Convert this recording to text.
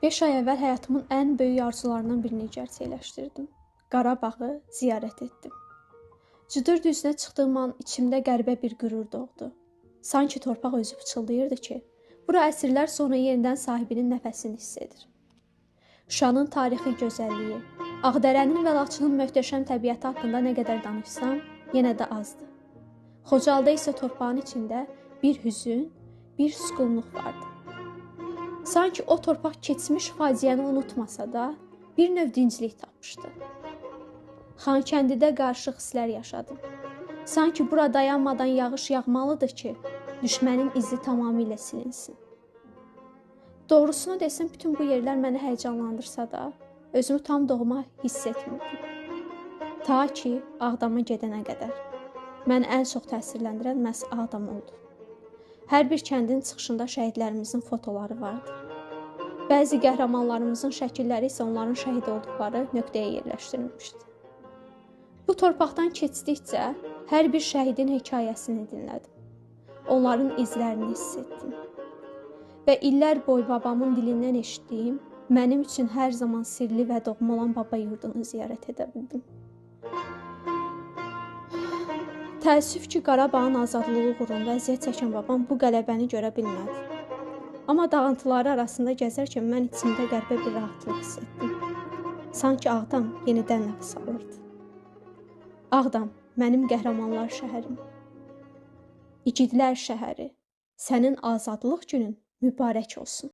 5 ay əvvəl həyatımın ən böyük arzularından birini gerçəkləşdirdim. Qarabağı ziyarət etdim. Cıdır düzünə çıxdığım an içimdə qəribə bir qürur doğdu. Sanki torpaq özü pıçıldayırdı ki, bura əsrlər sonra yenidən sahibinin nəfəsini hiss edir. Şuşanın tarixi gözəlliyi, Ağdərənin və Laçının möhtəşəm təbiəti haqqında nə qədər danışsam, yenə də azdır. Xocalda isə torpağın içində bir hüzün, bir susqunluq vardı. Sanki o torpaq keçmiş faciəni unutmasa da, bir növ dinclik tapmışdı. Xankəndidə qarışıq hisslər yaşadım. Sanki bura dayanmadan yağış yağmalıdır ki, düşmənin izi tamamilə silinsin. Doğrusunu desəm, bütün bu yerlər məni həyəcanlandırsa da, özümü tam doğma hiss etmirdim. Ta ki, Ağdama gedənə qədər. Məni ən çox təsirləndirən məhz Ağdam oldu. Hər bir kəndin çıxışında şəhidlərimizin fotoları vardı. Bəzi qəhrəmanlarımızın şəkilləri isə onların şəhid olduqları nöqtəyə yerləşdirilmişdi. Bu torpaqdan keçdikcə hər bir şəhidin hekayəsini dinlədim. Onların izlərini hiss etdim. Və illər boyu babamın dilindən eşitdiyim, mənim üçün hər zaman sirli və doğma olan baba yurdunu ziyarət edə bildim. Təəssüf ki, Qarabağın azadlığı uğrunda əziyyət çəkən babam bu qələbəni görə bilmədi. Amma dağıntıları arasında gəzərkən mən içimdə qəribə bir rahatlıq hiss etdim. Sanki Ağdam yenidən nəfəs alırdı. Ağdam, mənim qəhrəmanlar şəhərim. İgidlər şəhəri, sənin azadlıq günün mübarək olsun.